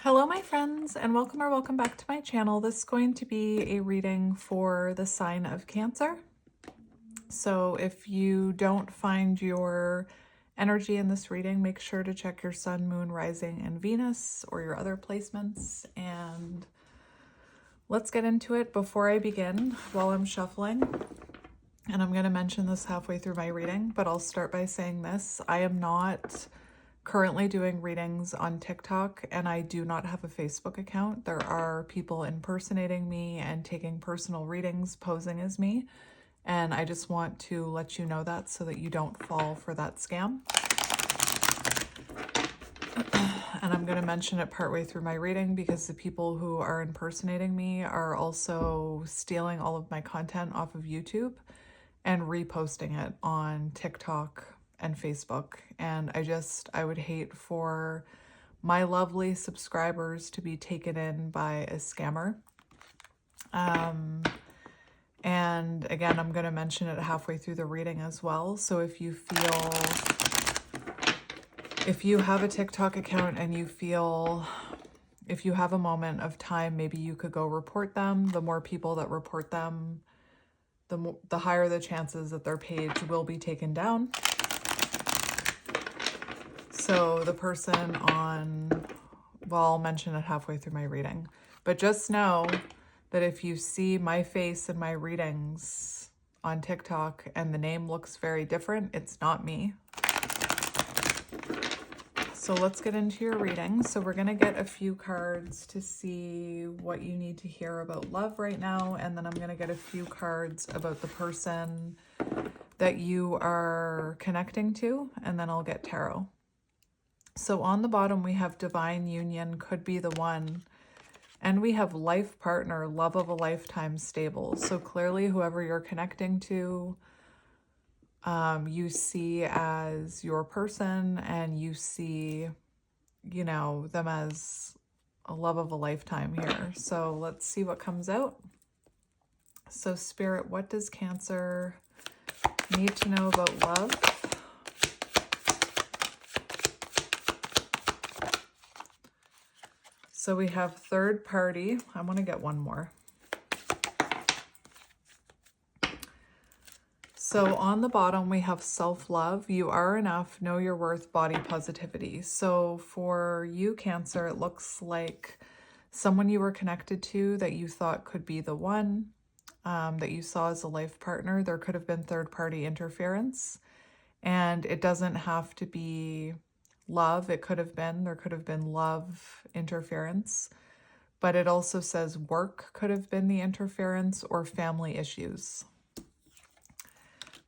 Hello my friends, and welcome or welcome back to my channel. This is going to be a reading for the sign of Cancer. So if you don't find your energy in this reading, make sure to check your sun, moon, rising, and Venus or your other placements. And let's get into it. Before I begin, while I'm shuffling, and I'm going to mention this halfway through my reading, but I'll start by saying this. I am not currently doing readings on TikTok, and I do not have a Facebook account. There are people impersonating me and taking personal readings, posing as me, and I just want to let you know that so that you don't fall for that scam. And I'm going to mention it partway through my reading because the people who are impersonating me are also stealing all of my content off of YouTube and reposting it on TikTok and Facebook. And I would hate for my lovely subscribers to be taken in by a scammer. And again, I'm going to mention it halfway through the reading as well. So if you have a TikTok account and you feel, if you have a moment of time, maybe you could go report them. The more people that report them, the higher the chances that their page will be taken down. So the person well, I'll mention it halfway through my reading, but just know that if you see my face in my readings on TikTok and the name looks very different, it's not me. So let's get into your reading. So we're going to get a few cards to see what you need to hear about love right now. And then I'm going to get a few cards about the person that you are connecting to. And then I'll get tarot. So on the bottom, we have divine union, could be the one. And we have life partner, love of a lifetime, stable. So clearly whoever you're connecting to, you see as your person, and you see, them as a love of a lifetime here. So let's see what comes out. So Spirit, what does Cancer need to know about love? So we have third party. I want to get one more. So on the bottom, we have self-love. You are enough, know your worth, body positivity. So for you, Cancer, it looks like someone you were connected to that you thought could be the one, that you saw as a life partner. There could have been third-party interference, and it doesn't have to be love. There could have been love interference, but it also says work could have been the interference, or family issues.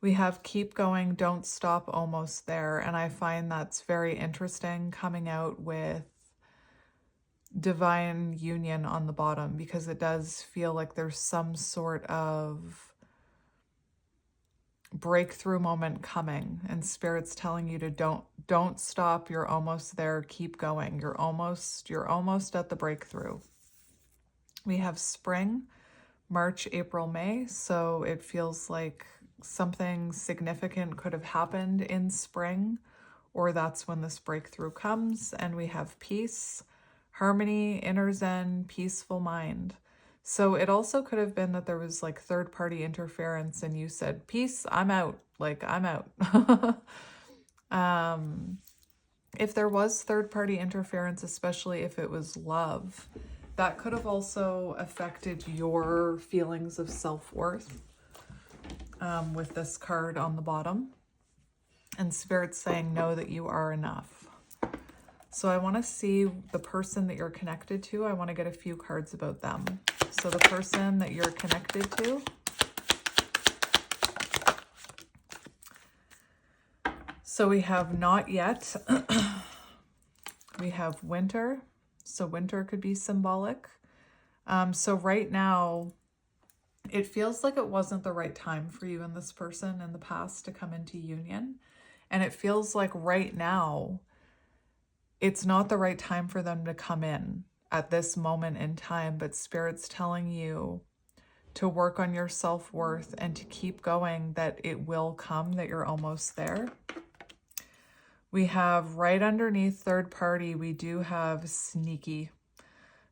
We have keep going, don't stop, almost there. And I find that's very interesting coming out with divine union on the bottom, because it does feel like there's some sort of breakthrough moment coming, and Spirit's telling you to don't stop. You're almost there. Keep going. You're almost at the breakthrough. We have spring, March, April, May. So it feels like something significant could have happened in spring, or that's when this breakthrough comes. And we have peace, harmony, inner zen, peaceful mind. So it also could have been that there was like third-party interference and you said, peace, I'm out. Like, I'm out. If there was third-party interference, especially if it was love, that could have also affected your feelings of self-worth, with this card on the bottom. And Spirit's saying, know that you are enough. So I want to see the person that you're connected to. I want to get a few cards about them. So the person that you're connected to. So we have not yet. We have winter. So winter could be symbolic. So right now, it feels like it wasn't the right time for you and this person in the past to come into union. And it feels like right now, it's not the right time for them to come in at this moment in time, but Spirit's telling you to work on your self-worth and to keep going, that it will come, that you're almost there. We have right underneath third party, we do have sneaky.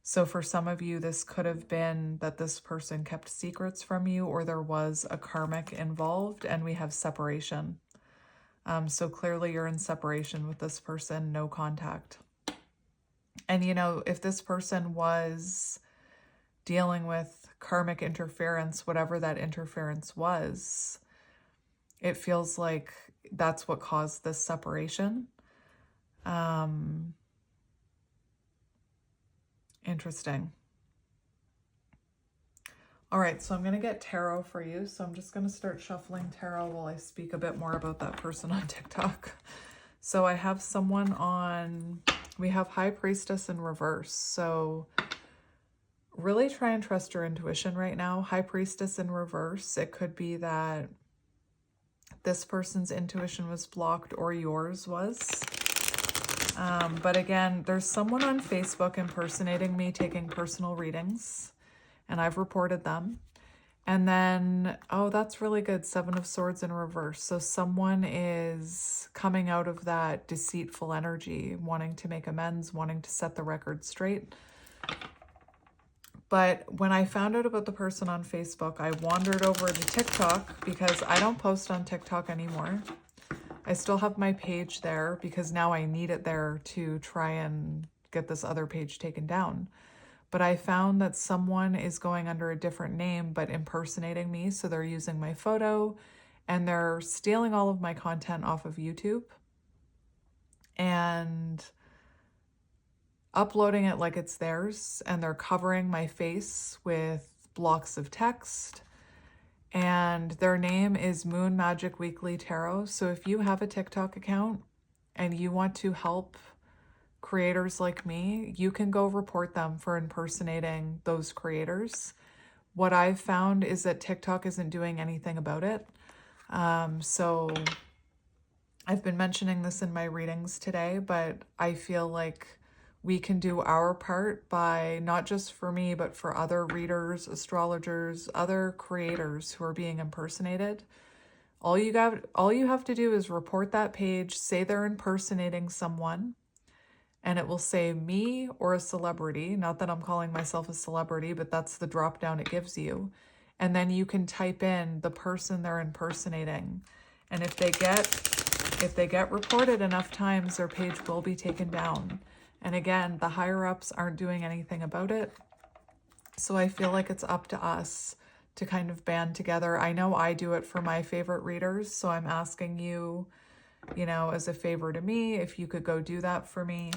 So for some of you, this could have been that this person kept secrets from you, or there was a karmic involved, and we have separation. So clearly you're in separation with this person, no contact. And, you know, if this person was dealing with karmic interference, whatever that interference was, it feels like that's what caused this separation. Interesting. All right, so I'm going to get tarot for you. So I'm just going to start shuffling tarot while I speak a bit more about that person on TikTok. So I have someone on, we have High Priestess in reverse. So really try and trust your intuition right now. High Priestess in reverse. It could be that this person's intuition was blocked or yours was. But again, there's someone on Facebook impersonating me, taking personal readings, and I've reported them. And then, oh, that's really good. 7 of Swords in reverse. So someone is coming out of that deceitful energy, wanting to make amends, wanting to set the record straight. But when I found out about the person on Facebook, I wandered over to TikTok because I don't post on TikTok anymore. I still have my page there because now I need it there to try and get this other page taken down. But I found that someone is going under a different name but impersonating me. So they're using my photo and they're stealing all of my content off of YouTube and uploading it like it's theirs. And they're covering my face with blocks of text. And their name is Moon Magic Weekly Tarot. So if you have a TikTok account and you want to help creators like me, you can go report them for impersonating those creators. What I've found is that TikTok isn't doing anything about it. So I've been mentioning this in my readings today, but I feel like we can do our part by, not just for me, but for other readers, astrologers, other creators who are being impersonated. All you have to do is report that page, say they're impersonating someone, and it will say me or a celebrity. Not that I'm calling myself a celebrity, but that's the drop down it gives you. And then you can type in the person they're impersonating. And if they get reported enough times, their page will be taken down. And again, the higher ups aren't doing anything about it. So I feel like it's up to us to kind of band together. I know I do it for my favorite readers, so I'm asking you, you know, as a favor to me, if you could go do that for me.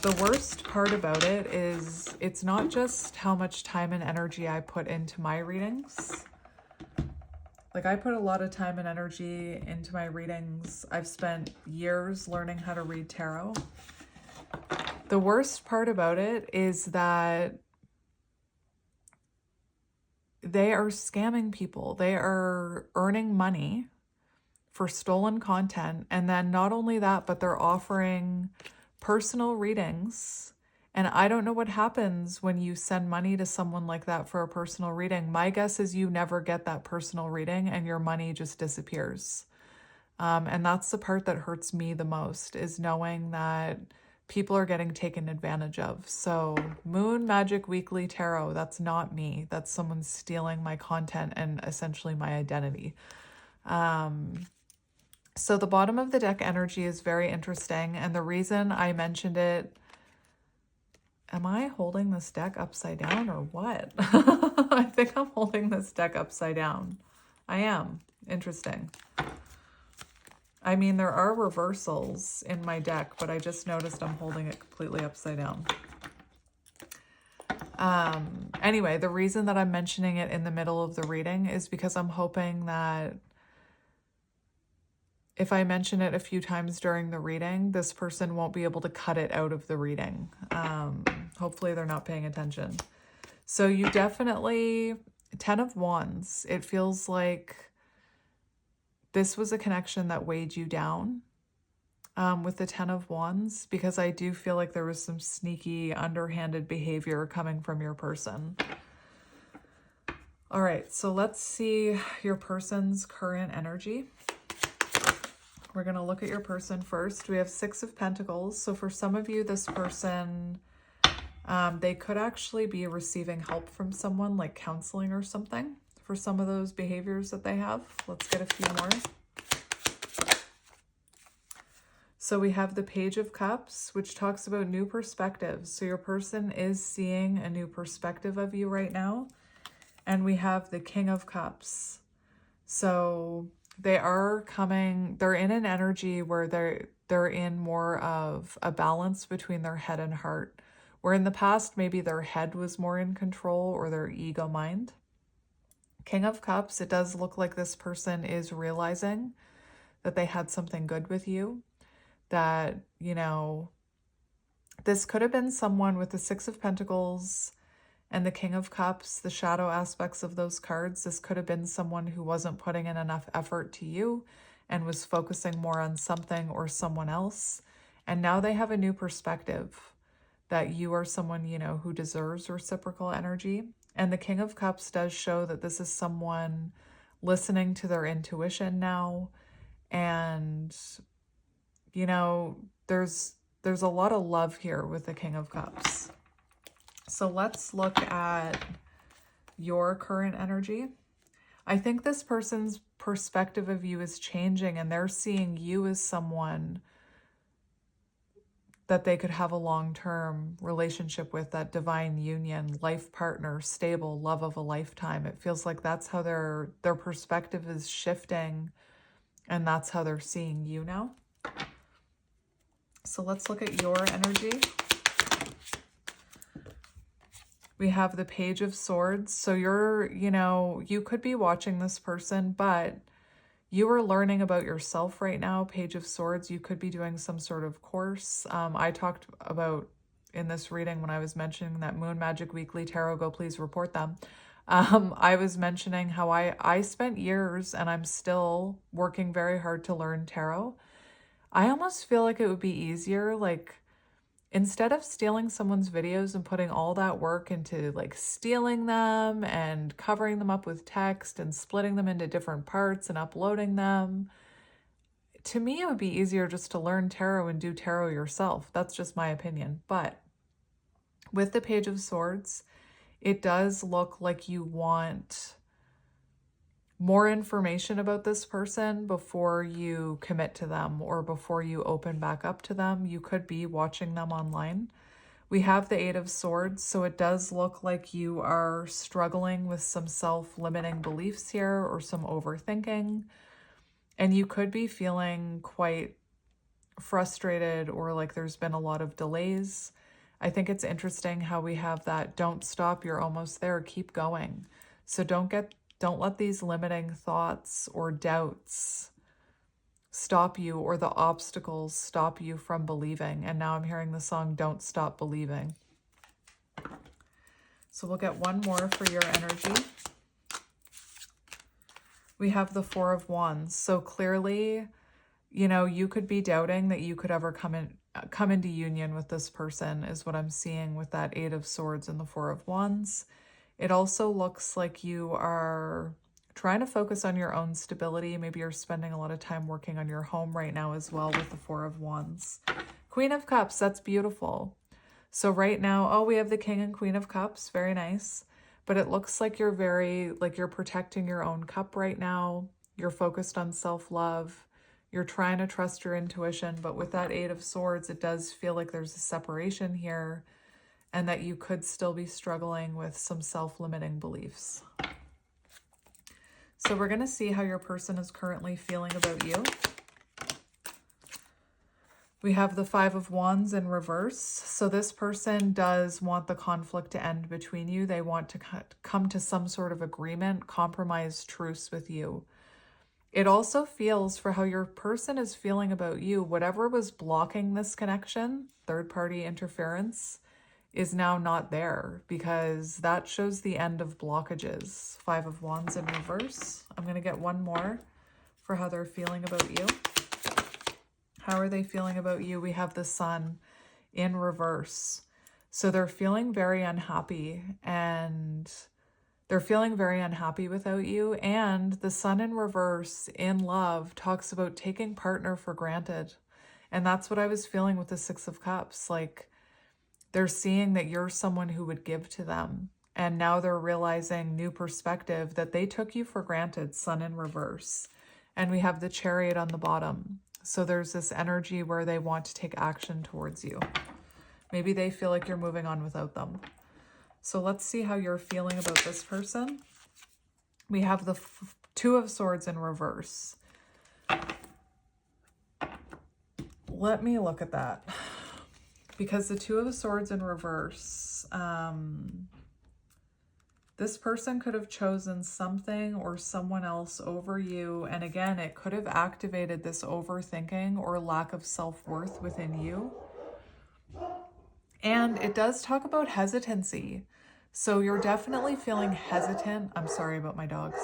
The worst part about it is it's not just how much time and energy I put into my readings. Like, I put a lot of time and energy into my readings. I've spent years learning how to read tarot. The worst part about it is that they are scamming people. They are earning money for stolen content. And then not only that, but they're offering personal readings. And I don't know what happens when you send money to someone like that for a personal reading. My guess is you never get that personal reading and your money just disappears. And that's the part that hurts me the most, is knowing that people are getting taken advantage of. So Moon Magic Weekly Tarot, that's not me. That's someone stealing my content and essentially my identity. So the bottom of the deck energy is very interesting. And the reason I mentioned it, am I holding this deck upside down or what? I think I'm holding this deck upside down. I am. Interesting. I mean, there are reversals in my deck, but I just noticed I'm holding it completely upside down. Anyway, the reason that I'm mentioning it in the middle of the reading is because I'm hoping that if I mention it a few times during the reading, this person won't be able to cut it out of the reading. Hopefully they're not paying attention. So you definitely, 10 of Wands, it feels like this was a connection that weighed you down with the 10 of Wands, because I do feel like there was some sneaky, underhanded behavior coming from your person. All right, so let's see your person's current energy. We're going to look at your person first. We have 6 of Pentacles. So for some of you, this person They could actually be receiving help from someone, like counseling or something, for some of those behaviors that they have. Let's get a few more. So we have the Page of Cups, which talks about new perspectives. So your person is seeing a new perspective of you right now. And we have the King of Cups. So they're in an energy where they're in more of a balance between their head and heart. Where in the past, maybe their head was more in control, or their ego mind. King of Cups, it does look like this person is realizing that they had something good with you. That, you know, this could have been someone with the Six of Pentacles and the King of Cups, the shadow aspects of those cards. This could have been someone who wasn't putting in enough effort to you and was focusing more on something or someone else. And now they have a new perspective that you are someone, you know, who deserves reciprocal energy. And the King of Cups does show that this is someone listening to their intuition now. And, you know, there's a lot of love here with the King of Cups. So let's look at your current energy. I think this person's perspective of you is changing, and they're seeing you as someone that they could have a long-term relationship with, that divine union, life partner, stable, love of a lifetime. It feels like that's how their perspective is shifting, and that's how they're seeing you now. So let's look at your energy. We have the Page of Swords. So you could be watching this person, but you are learning about yourself right now. Page of Swords, you could be doing some sort of course. I talked about in this reading when I was mentioning that Moon Magic Weekly Tarot, go please report them. I was mentioning how I spent years, and I'm still working very hard to learn tarot. I almost feel like it would be easier, like, instead of stealing someone's videos and putting all that work into like stealing them and covering them up with text and splitting them into different parts and uploading them, to me, it would be easier just to learn tarot and do tarot yourself. That's just my opinion. But with the Page of Swords, it does look like you want more information about this person before you commit to them or before you open back up to them. You could be watching them online. We have the Eight of Swords, so it does look like you are struggling with some self-limiting beliefs here or some overthinking. And you could be feeling quite frustrated, or like there's been a lot of delays. I think it's interesting how we have that don't stop, you're almost there, keep going. So don't let these limiting thoughts or doubts stop you, or the obstacles stop you from believing. And now I'm hearing the song Don't Stop Believing. So we'll get one more for your energy. We have the Four of Wands. So clearly, you could be doubting that you could ever come into union with this person, is what I'm seeing with that Eight of Swords and the Four of Wands. It also looks like you are trying to focus on your own stability. Maybe you're spending a lot of time working on your home right now as well with the Four of Wands. Queen of Cups, that's beautiful. So right now, we have the King and Queen of Cups, very nice. But it looks like you're you're protecting your own cup right now. You're focused on self-love. You're trying to trust your intuition. But with that Eight of Swords, it does feel like there's a separation here, and that you could still be struggling with some self-limiting beliefs. So we're going to see how your person is currently feeling about you. We have the Five of Wands in reverse. So this person does want the conflict to end between you. They want to come to some sort of agreement, compromise, truce with you. It also feels, for how your person is feeling about you, whatever was blocking this connection, third-party interference, is now not there, because that shows the end of blockages. Five of Wands in reverse. I'm going to get one more for how they're feeling about you. How are they feeling about you? We have the Sun in reverse. So they're feeling very unhappy, and they're feeling very unhappy without you. And the Sun in reverse in love talks about taking partner for granted. And that's what I was feeling with the Six of Cups. Like, They're seeing that you're someone who would give to them. And now they're realizing, new perspective, that they took you for granted, Sun in reverse. And we have the Chariot on the bottom. So there's this energy where they want to take action towards you. Maybe they feel like you're moving on without them. So let's see how you're feeling about this person. We have the Two of Swords in reverse. Let me look at that. Because the Two of Swords in reverse, this person could have chosen something or someone else over you. And again, it could have activated this overthinking or lack of self-worth within you. And it does talk about hesitancy. So you're definitely feeling hesitant. I'm sorry about my dogs.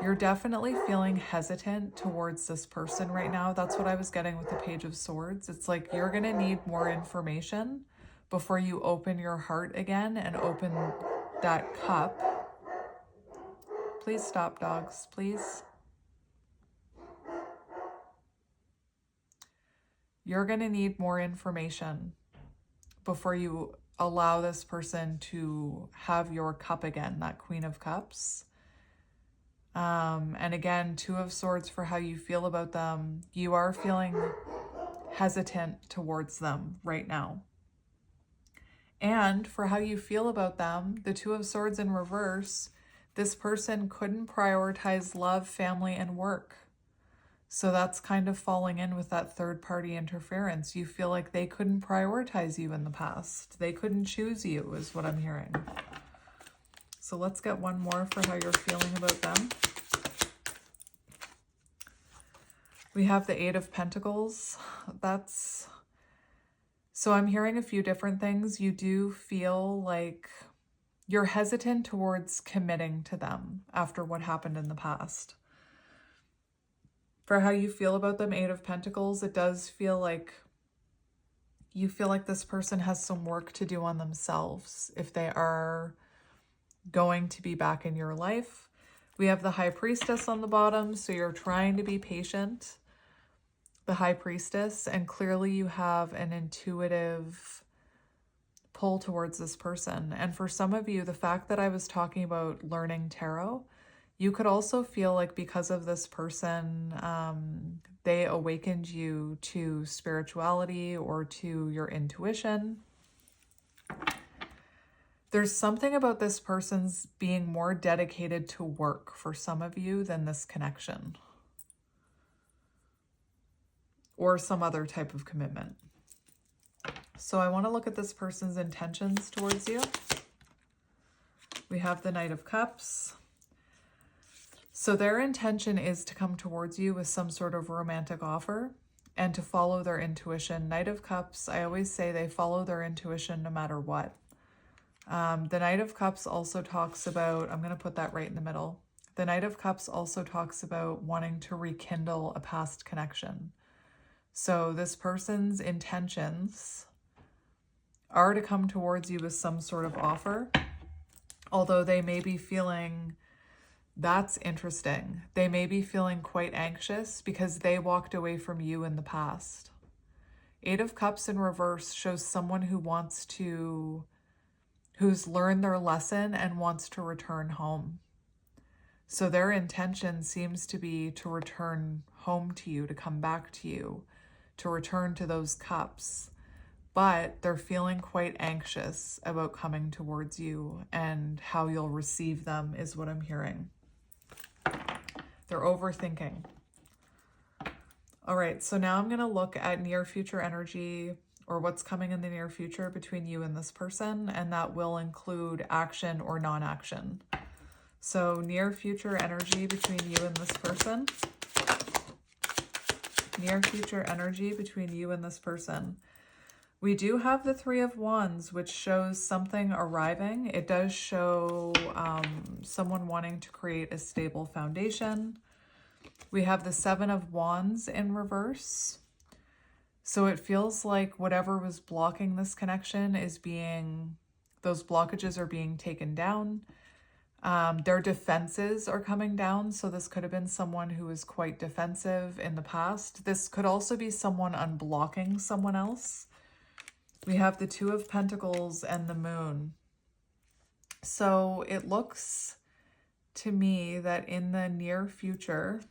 You're definitely feeling hesitant towards this person right now. That's what I was getting with the Page of Swords. It's like you're going to need more information before you open your heart again and open that cup. Please stop, dogs, please. You're going to need more information before you allow this person to have your cup again, that Queen of Cups. And again, Two of Swords for how you feel about them. You are feeling hesitant towards them right now. And for how you feel about them, the Two of Swords in reverse, this person couldn't prioritize love, family, and work. So that's kind of falling in with that third-party interference. You feel like they couldn't prioritize you in the past. They couldn't choose you, is what I'm hearing. So let's get one more for how you're feeling about them. We have the Eight of Pentacles. So I'm hearing a few different things. You do feel like you're hesitant towards committing to them after what happened in the past. For how you feel about them, Eight of Pentacles, it does feel like you feel like this person has some work to do on themselves if they are going to be back in your life. We have the High Priestess on the bottom, so you're trying to be patient. The High Priestess, and clearly you have an intuitive pull towards this person. And for some of you, the fact that I was talking about learning tarot, you could also feel like because of this person, they awakened you to spirituality or to your intuition. There's something about this person's being more dedicated to work for some of you than this connection. Or some other type of commitment. So I want to look at this person's intentions towards you. We have the Knight of Cups. So their intention is to come towards you with some sort of romantic offer and to follow their intuition. Knight of Cups, I always say they follow their intuition no matter what. The Knight of Cups also talks about, I'm going to put that right in the middle. The Knight of Cups also talks about wanting to rekindle a past connection. So this person's intentions are to come towards you with some sort of offer, although they may be feeling, that's interesting, they may be feeling quite anxious because they walked away from you in the past. Eight of Cups in reverse shows someone who who's learned their lesson and wants to return home. So their intention seems to be to return home to you, to come back to you, to return to those cups, but they're feeling quite anxious about coming towards you and how you'll receive them is what I'm hearing. They're overthinking. All right, so now I'm going to look at near future energy or what's coming in the near future between you and this person, and that will include action or non-action. So near future energy between you and this person. Near future energy between you and this person. We do have the Three of Wands, which shows something arriving. It does show someone wanting to create a stable foundation. We have the Seven of Wands in reverse. So it feels like whatever was blocking this connection those blockages are being taken down. Their defenses are coming down. So this could have been someone who was quite defensive in the past. This could also be someone unblocking someone else. We have the Two of Pentacles and the Moon. So it looks to me that in the near future,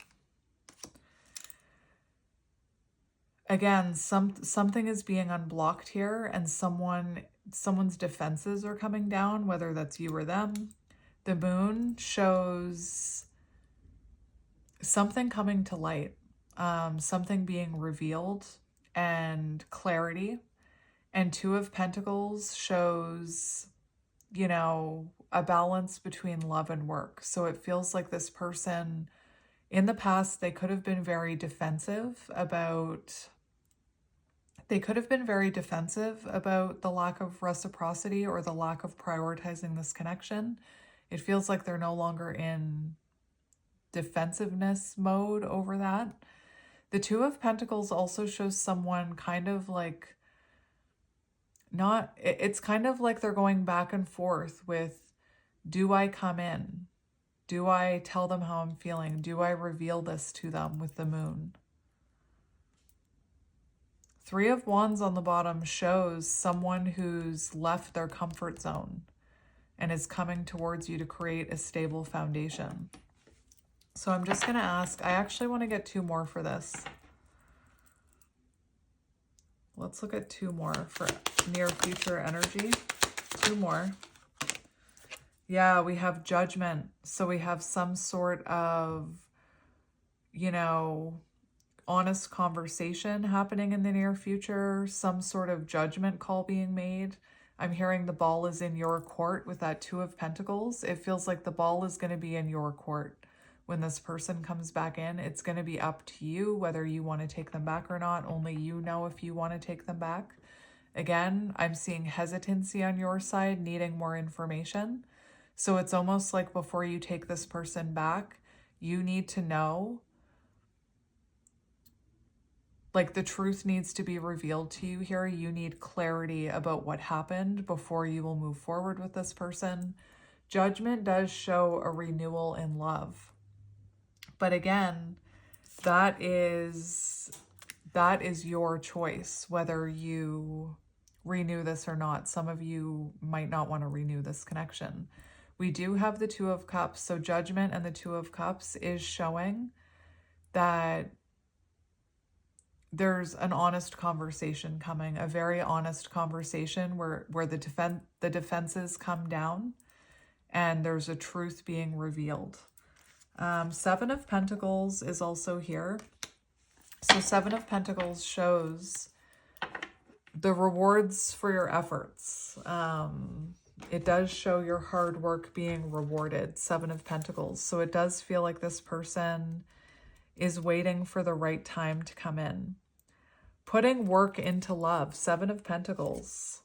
again, something is being unblocked here, and someone's defenses are coming down, whether that's you or them. The Moon shows something coming to light, something being revealed and clarity. And Two of Pentacles shows, you know, a balance between love and work. So it feels like this person in the past, they could have been very defensive about the lack of reciprocity or the lack of prioritizing this connection. It feels like they're no longer in defensiveness mode over that. The Two of Pentacles also shows someone kind of like it's kind of like they're going back and forth with, do I come in? Do I tell them how I'm feeling? Do I reveal this to them with the Moon? Three of Wands on the bottom shows someone who's left their comfort zone and is coming towards you to create a stable foundation. So I'm just going to ask, I actually want to get two more for this. Let's look at two more for near future energy. Two more. Yeah, we have Judgment. So we have some sort of, you know, honest conversation happening in the near future, some sort of judgment call being made. I'm hearing the ball is in your court with that Two of Pentacles. It feels like the ball is going to be in your court. When this person comes back in, it's going to be up to you whether you want to take them back or not. Only you know if you want to take them back. Again, I'm seeing hesitancy on your side, needing more information. So it's almost like before you take this person back, you need to know, like the truth needs to be revealed to you here. You need clarity about what happened before you will move forward with this person. Judgment does show a renewal in love. But again, that is your choice, whether you renew this or not. Some of you might not want to renew this connection. We do have the Two of Cups. So Judgment and the Two of Cups is showing that there's an honest conversation coming, a very honest conversation where the defenses come down and there's a truth being revealed. Seven of Pentacles is also here. So Seven of Pentacles shows the rewards for your efforts. It does show your hard work being rewarded, Seven of Pentacles. So it does feel like this person is waiting for the right time to come in. Putting work into love, Seven of Pentacles.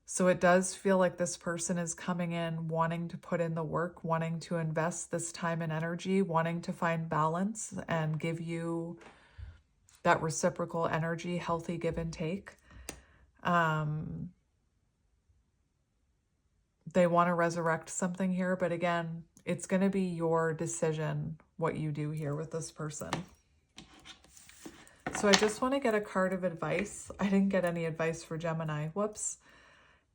So it does feel like this person is coming in, wanting to put in the work, wanting to invest this time and energy, wanting to find balance and give you that reciprocal energy, healthy give and take. They want to resurrect something here, but again, it's going to be your decision what you do here with this person. So I just want to get a card of advice. I didn't get any advice for Gemini. Whoops.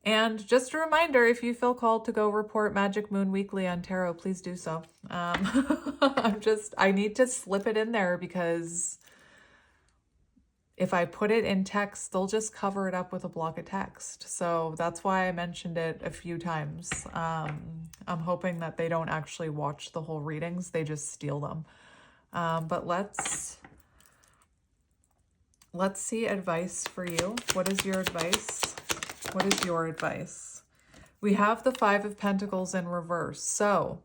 And just a reminder, if you feel called to go report Magic Moon Weekly on tarot, please do so. I need to slip it in there because if I put it in text, they'll just cover it up with a block of text. So that's why I mentioned it a few times. I'm hoping that they don't actually watch the whole readings. They just steal them. But let's see advice for you. What is your advice? What is your advice? We have the Five of Pentacles in reverse. So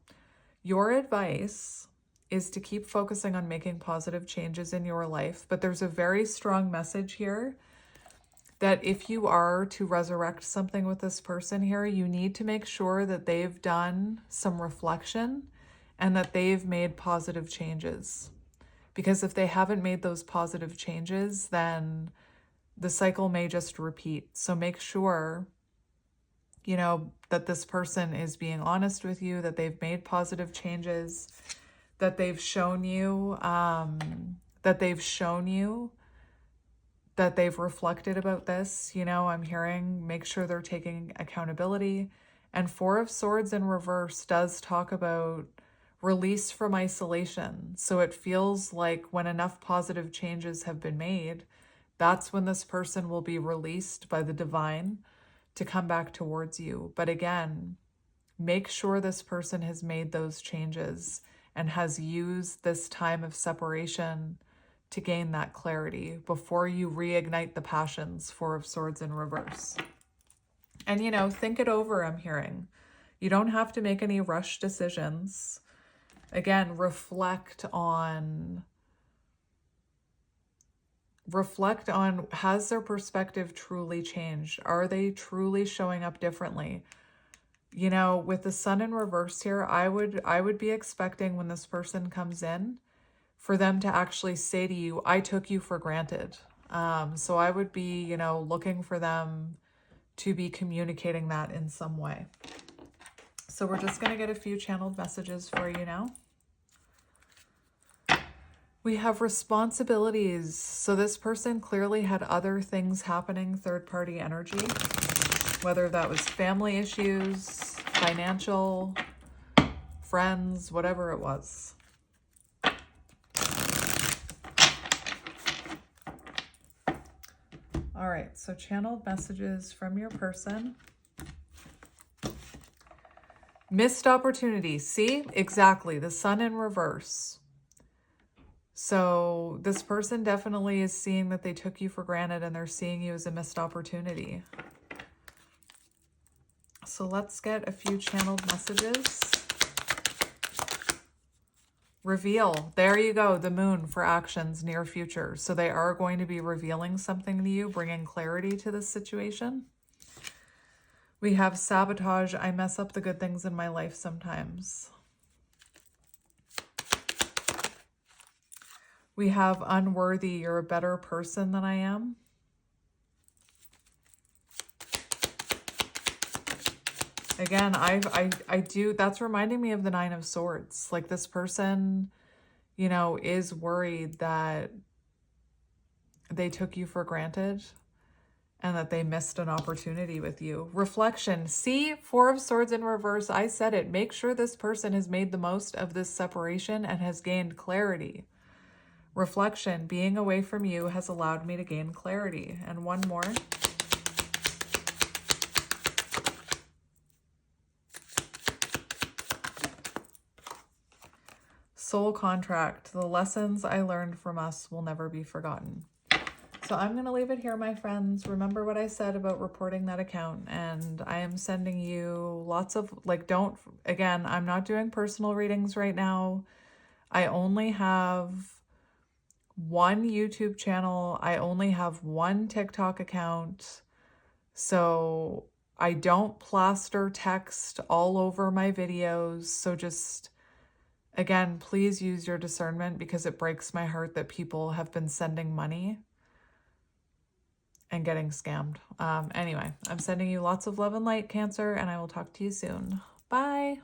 your advice is to keep focusing on making positive changes in your life. But there's a very strong message here that if you are to resurrect something with this person here, you need to make sure that they've done some reflection and that they've made positive changes. Because if they haven't made those positive changes, then the cycle may just repeat. So make sure, you know, that this person is being honest with you, that they've made positive changes, that they've shown you that they've reflected about this. You know, I'm hearing make sure they're taking accountability. And Four of Swords in reverse does talk about release from isolation. So it feels like when enough positive changes have been made, that's when this person will be released by the divine to come back towards you. But again, make sure this person has made those changes and has used this time of separation to gain that clarity before you reignite the passions. Four of Swords in reverse. And, you know, think it over, I'm hearing. You don't have to make any rush decisions. Again, reflect on, has their perspective truly changed? Are they truly showing up differently? You know, with the Sun in reverse here, I would be expecting when this person comes in for them to actually say to you, I took you for granted. So I would be, you know, looking for them to be communicating that in some way. So we're just going to get a few channeled messages for you now. We have responsibilities. So this person clearly had other things happening, third-party energy, whether that was family issues, financial, friends, whatever it was. All right, so channeled messages from your person. Missed opportunity. See? Exactly. The Sun in reverse. So this person definitely is seeing that they took you for granted and they're seeing you as a missed opportunity. So let's get a few channeled messages. Reveal. There you go. The Moon for actions near future. So they are going to be revealing something to you, bringing clarity to this situation. We have sabotage. I mess up the good things in my life sometimes. We have unworthy. You're a better person than I am. Again, I do, that's reminding me of the Nine of Swords. Like this person, you know, is worried that they took you for granted and that they missed an opportunity with you. Reflection. See, Four of Swords in reverse. I said it. Make sure this person has made the most of this separation and has gained clarity. Reflection. Being away from you has allowed me to gain clarity. And one more. Soul contract. The lessons I learned from us will never be forgotten. So I'm going to leave it here, my friends. Remember what I said about reporting that account. And I am sending you lots of, like, don't, again, I'm not doing personal readings right now. I only have one YouTube channel. I only have one TikTok account. So I don't plaster text all over my videos. So just, again, please use your discernment because it breaks my heart that people have been sending money and getting scammed. Anyway, I'm sending you lots of love and light, Cancer, and I will talk to you soon. Bye.